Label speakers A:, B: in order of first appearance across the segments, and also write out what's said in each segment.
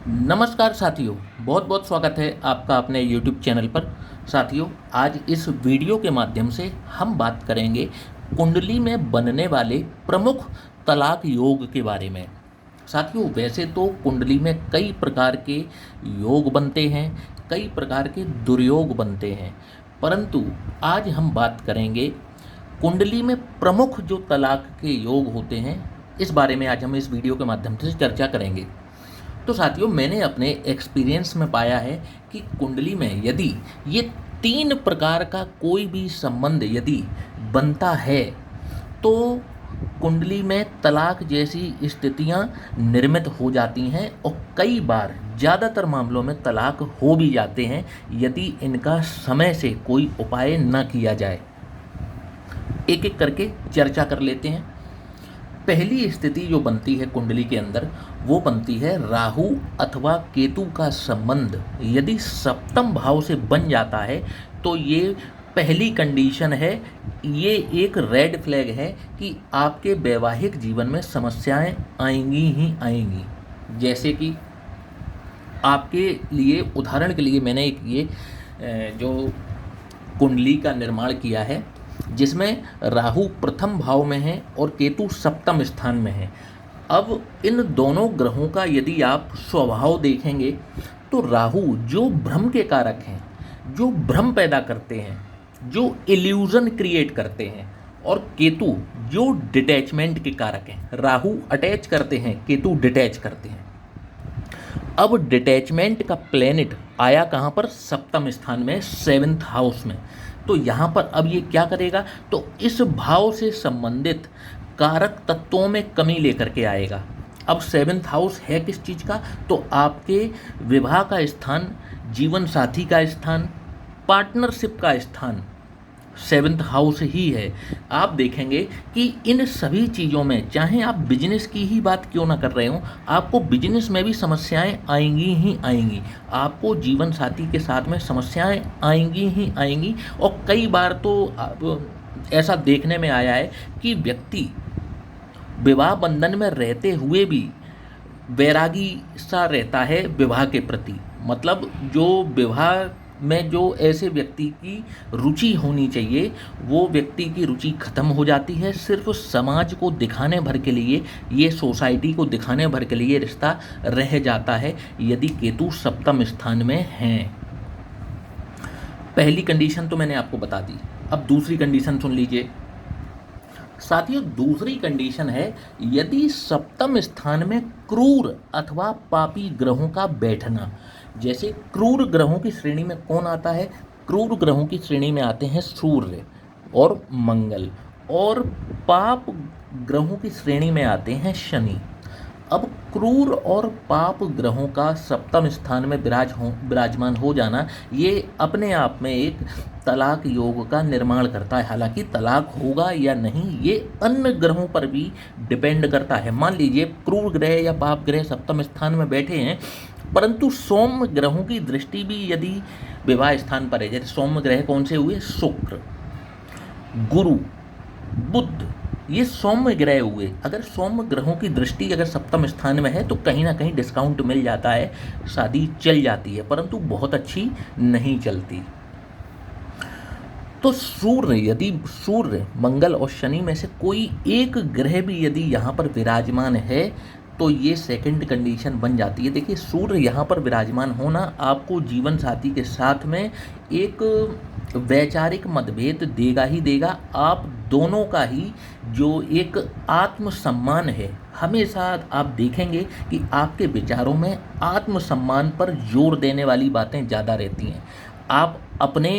A: नमस्कार साथियों, बहुत बहुत स्वागत है आपका अपने YouTube चैनल पर। साथियों, आज इस वीडियो के माध्यम से हम बात करेंगे कुंडली में बनने वाले प्रमुख तलाक योग के बारे में। साथियों, वैसे तो कुंडली में कई प्रकार के योग बनते हैं, कई प्रकार के दुर्योग बनते हैं, परंतु आज हम बात करेंगे कुंडली में प्रमुख जो तलाक के योग होते हैं, इस बारे में आज हम इस वीडियो के माध्यम से चर्चा करेंगे। तो साथियों, मैंने अपने एक्सपीरियंस में पाया है कि कुंडली में यदि ये 3 प्रकार का कोई भी संबंध यदि बनता है तो कुंडली में तलाक जैसी स्थितियां निर्मित हो जाती हैं और कई बार ज़्यादातर मामलों में तलाक हो भी जाते हैं यदि इनका समय से कोई उपाय न किया जाए। एक एक करके चर्चा कर लेते हैं। पहली स्थिति जो बनती है कुंडली के अंदर, वो बनती है राहु अथवा केतु का संबंध यदि सप्तम भाव से बन जाता है तो ये पहली कंडीशन है। ये एक रेड फ्लैग है कि आपके वैवाहिक जीवन में समस्याएं आएंगी ही आएंगी। जैसे कि आपके लिए उदाहरण के लिए मैंने एक ये जो कुंडली का निर्माण किया है जिसमें राहु प्रथम भाव में है और केतु सप्तम स्थान में है। अब इन दोनों ग्रहों का यदि आप स्वभाव देखेंगे तो राहु जो भ्रम के कारक हैं, जो भ्रम पैदा करते हैं, जो इल्यूजन क्रिएट करते हैं, और केतु जो डिटैचमेंट के कारक हैं। राहु अटैच करते हैं, केतु डिटैच करते हैं। अब डिटैचमेंट का प्लेनेट आया कहाँ पर? सप्तम स्थान में, 7th हाउस में। तो यहाँ पर अब ये क्या करेगा? तो इस भाव से संबंधित कारक तत्वों में कमी लेकर के आएगा। अब 7th हाउस है किस चीज़ का? तो आपके विवाह का स्थान, जीवन साथी का स्थान, पार्टनरशिप का स्थान 7th हाउस ही है। आप देखेंगे कि इन सभी चीज़ों में, चाहे आप बिजनेस की ही बात क्यों ना कर रहे हो, आपको बिजनेस में भी समस्याएं आएंगी ही आएंगी। आपको जीवन साथी के साथ में समस्याएं आएंगी ही आएंगी। और कई बार तो ऐसा देखने में आया है कि व्यक्ति विवाह बंधन में रहते हुए भी वैरागी सा रहता है विवाह के प्रति। मतलब जो विवाह में जो ऐसे व्यक्ति की रुचि होनी चाहिए, वो व्यक्ति की रुचि खत्म हो जाती है। सिर्फ समाज को दिखाने भर के लिए, ये सोसाइटी को दिखाने भर के लिए रिश्ता रह जाता है यदि केतु सप्तम स्थान में हैं। पहली कंडीशन तो मैंने आपको बता दी। अब दूसरी कंडीशन सुन लीजिए साथियों। दूसरी कंडीशन है यदि सप्तम स्थान में क्रूर अथवा पापी ग्रहों का बैठना। जैसे क्रूर ग्रहों की श्रेणी में कौन आता है? क्रूर ग्रहों की श्रेणी में आते हैं सूर्य और मंगल, और पाप ग्रहों की श्रेणी में आते हैं शनि। अब क्रूर और पाप ग्रहों का सप्तम स्थान में विराजमान हो जाना, ये अपने आप में एक तलाक योग का निर्माण करता है। हालांकि तलाक होगा या नहीं ये अन्य ग्रहों पर भी डिपेंड करता है। मान लीजिए क्रूर ग्रह या पाप ग्रह सप्तम स्थान में बैठे हैं, परंतु सौम्य ग्रहों की दृष्टि भी यदि विवाह स्थान पर है, जैसे सौम्य ग्रह कौन से हुए? शुक्र, गुरु, बुध, ये सौम्य ग्रह हुए। अगर सौम्य ग्रहों की दृष्टि अगर सप्तम स्थान में है तो कहीं ना कहीं डिस्काउंट मिल जाता है, शादी चल जाती है, परंतु बहुत अच्छी नहीं चलती। तो सूर्य, मंगल और शनि में से कोई एक ग्रह भी यदि यहाँ पर विराजमान है तो ये सेकंड कंडीशन बन जाती है। देखिए, सूर्य यहाँ पर विराजमान होना आपको जीवन साथी के साथ में एक वैचारिक मतभेद देगा ही देगा। आप दोनों का ही जो एक आत्मसम्मान है, हमेशा आप देखेंगे कि आपके विचारों में आत्मसम्मान पर जोर देने वाली बातें ज़्यादा रहती हैं। आप अपने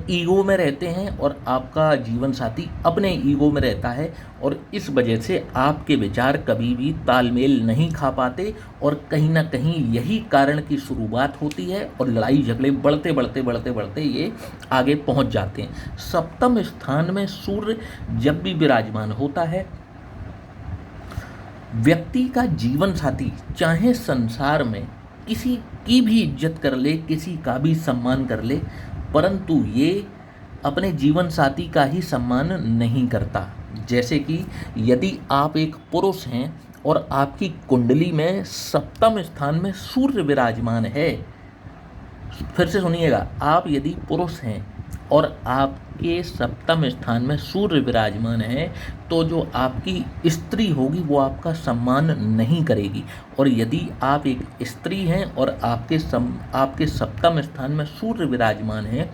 A: ईगो में रहते हैं और आपका जीवन साथी अपने ईगो में रहता है, और इस वजह से आपके विचार कभी भी तालमेल नहीं खा पाते, और कहीं ना कहीं यही कारण की शुरुआत होती है और लड़ाई झगड़े बढ़ते बढ़ते बढ़ते बढ़ते ये आगे पहुंच जाते हैं। सप्तम स्थान में सूर्य जब भी विराजमान होता है, व्यक्ति का जीवन साथी चाहे संसार में किसी की भी इज्जत कर ले, किसी का भी सम्मान कर ले, परंतु ये अपने जीवन साथी का ही सम्मान नहीं करता। जैसे कि यदि आप एक पुरुष हैं और आपकी कुंडली में सप्तम स्थान में सूर्य विराजमान है, फिर से सुनिएगा, आप यदि पुरुष हैं और आपके सप्तम स्थान में सूर्य विराजमान है तो जो आपकी स्त्री होगी वो आपका सम्मान नहीं करेगी। और यदि आप एक स्त्री हैं और आपके सप्तम स्थान में सूर्य विराजमान है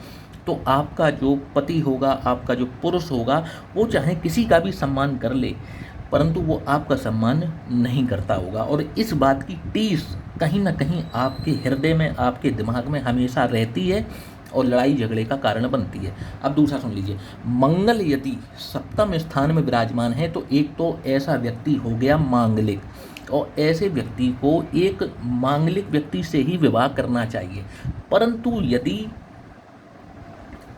A: तो आपका जो पति होगा, आपका जो पुरुष होगा, वो चाहे किसी का भी सम्मान कर ले परंतु वो आपका सम्मान नहीं करता होगा। और इस बात की टीस कहीं ना कहीं आपके हृदय में, आपके दिमाग में हमेशा रहती है और लड़ाई झगड़े का कारण बनती है। अब दूसरा सुन लीजिए, मंगल यदि सप्तम स्थान में विराजमान है तो एक तो ऐसा व्यक्ति हो गया मांगलिक, और ऐसे व्यक्ति को एक मांगलिक व्यक्ति से ही विवाह करना चाहिए। परंतु यदि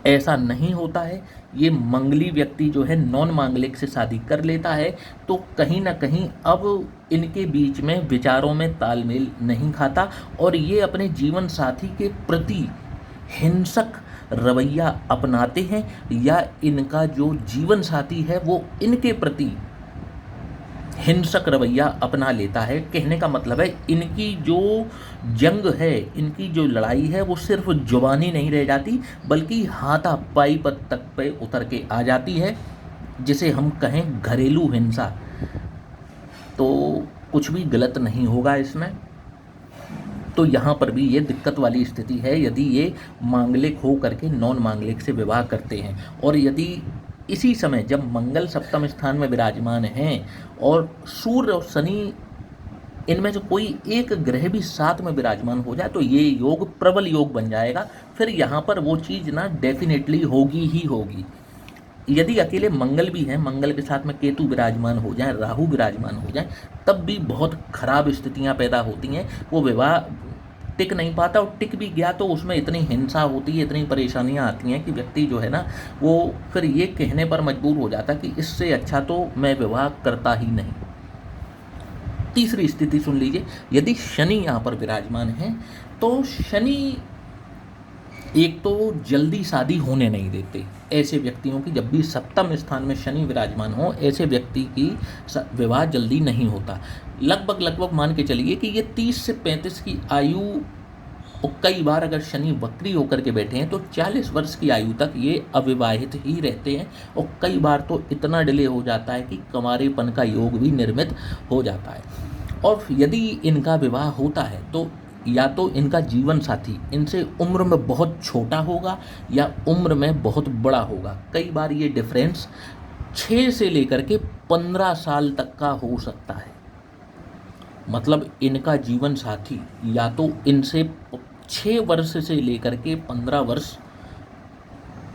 A: ऐसा नहीं होता है, ये मंगली व्यक्ति जो है नॉन मांगलिक से शादी कर लेता है, तो कहीं ना कहीं अब इनके बीच में विचारों में तालमेल नहीं खाता और ये अपने जीवन साथी के प्रति हिंसक रवैया अपनाते हैं, या इनका जो जीवन साथी है वो इनके प्रति हिंसक रवैया अपना लेता है। कहने का मतलब है इनकी जो जंग है, इनकी जो लड़ाई है वो सिर्फ जुबानी नहीं रह जाती बल्कि हाथापाई पर तक पे उतर के आ जाती है, जिसे हम कहें घरेलू हिंसा। तो कुछ भी गलत नहीं होगा इसमें। तो यहाँ पर भी ये दिक्कत वाली स्थिति है यदि ये मांगलिक हो करके नॉन मांगलिक से विवाह करते हैं। और यदि इसी समय जब मंगल सप्तम स्थान में विराजमान हैं और सूर्य और शनि, इनमें से कोई एक ग्रह भी साथ में विराजमान हो जाए तो ये योग प्रबल योग बन जाएगा। फिर यहाँ पर वो चीज़ ना डेफिनेटली होगी ही होगी। यदि अकेले मंगल भी हैं, मंगल के साथ में केतु विराजमान हो जाए, राहु विराजमान हो जाए, तब भी बहुत खराब स्थितियाँ पैदा होती हैं। वो विवाह टिक नहीं पाता, और टिक भी गया तो उसमें इतनी हिंसा होती है, इतनी परेशानियां आती हैं कि व्यक्ति जो है ना वो फिर ये कहने पर मजबूर हो जाता कि इससे अच्छा तो मैं विवाह करता ही नहीं। तीसरी स्थिति सुन लीजिए, यदि शनि यहाँ पर विराजमान है तो शनि एक तो जल्दी शादी होने नहीं देते। ऐसे व्यक्तियों की जब भी सप्तम स्थान में शनि विराजमान हो, ऐसे व्यक्ति की विवाह जल्दी नहीं होता। लगभग मान के चलिए कि ये 30 से 35 की आयु, और कई बार अगर शनि वक्री होकर के बैठे हैं तो 40 वर्ष की आयु तक ये अविवाहित ही रहते हैं। और कई बार तो इतना डिले हो जाता है कि कंवारेपन का योग भी निर्मित हो जाता है। और यदि इनका विवाह होता है तो या तो इनका जीवन साथी इनसे उम्र में बहुत छोटा होगा या उम्र में बहुत बड़ा होगा। कई बार ये डिफरेंस 6 से लेकर के 15 साल तक का हो सकता है। मतलब इनका जीवन साथी या तो इनसे 6 वर्ष से लेकर के 15 वर्ष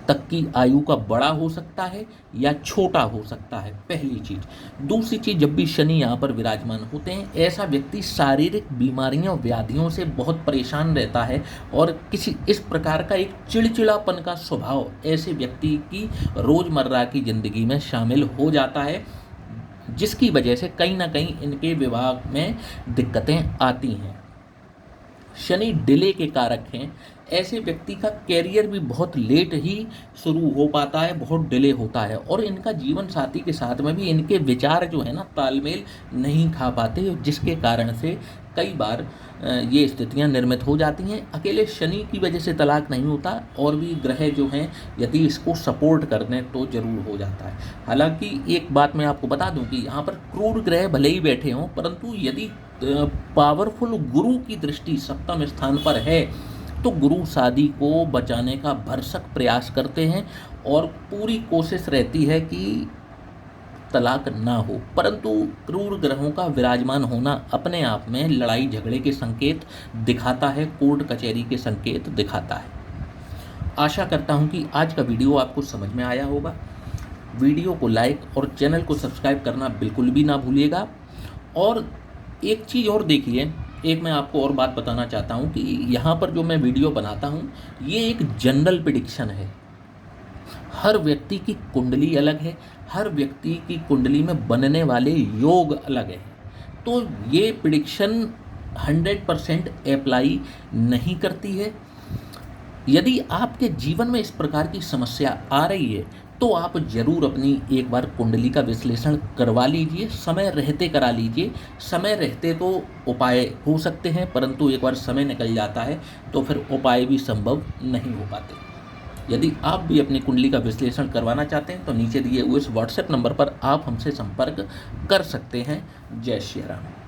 A: तक की आयु का बड़ा हो सकता है या छोटा हो सकता है, पहली चीज़। दूसरी चीज़, जब भी शनि यहाँ पर विराजमान होते हैं, ऐसा व्यक्ति शारीरिक बीमारियों व्याधियों से बहुत परेशान रहता है और किसी इस प्रकार का एक चिड़चिड़ापन का स्वभाव ऐसे व्यक्ति की रोज़मर्रा की ज़िंदगी में शामिल हो जाता है, जिसकी वजह से कहीं ना कहीं इनके विवाह में दिक्कतें आती हैं। शनि डिले के कारक हैं। ऐसे व्यक्ति का कैरियर भी बहुत लेट ही शुरू हो पाता है, बहुत डिले होता है। और इनका जीवन साथी के साथ में भी इनके विचार जो है ना तालमेल नहीं खा पाते, जिसके कारण से कई बार ये स्थितियां निर्मित हो जाती हैं। अकेले शनि की वजह से तलाक नहीं होता, और भी ग्रह जो हैं यदि इसको सपोर्ट कर दें तो ज़रूर हो जाता है। हालांकि एक बात मैं आपको बता दूं कि यहाँ पर क्रूर ग्रह भले ही बैठे हों, परंतु यदि पावरफुल गुरु की दृष्टि सप्तम स्थान पर है तो गुरु शादी को बचाने का भरसक प्रयास करते हैं और पूरी कोशिश रहती है कि तलाक ना हो। परंतु क्रूर ग्रहों का विराजमान होना अपने आप में लड़ाई झगड़े के संकेत दिखाता है, कोर्ट कचहरी के संकेत दिखाता है। आशा करता हूं कि आज का वीडियो आपको समझ में आया होगा। वीडियो को लाइक और चैनल को सब्सक्राइब करना बिल्कुल भी ना भूलिएगा। और एक चीज़ और देखिए, एक मैं आपको और बात बताना चाहता हूं कि यहाँ पर जो मैं वीडियो बनाता हूं ये एक जनरल प्रेडिक्शन है। हर व्यक्ति की कुंडली अलग है, हर व्यक्ति की कुंडली में बनने वाले योग अलग है। तो ये प्रेडिक्शन 100% अप्लाई नहीं करती है। यदि आपके जीवन में इस प्रकार की समस्या आ रही है तो आप ज़रूर अपनी एक बार कुंडली का विश्लेषण करवा लीजिए, समय रहते करा लीजिए। समय रहते तो उपाय हो सकते हैं, परंतु एक बार समय निकल जाता है तो फिर उपाय भी संभव नहीं हो पाते। यदि आप भी अपनी कुंडली का विश्लेषण करवाना चाहते हैं तो नीचे दिए हुए इस व्हाट्सएप नंबर पर आप हमसे संपर्क कर सकते हैं। जय श्री राम।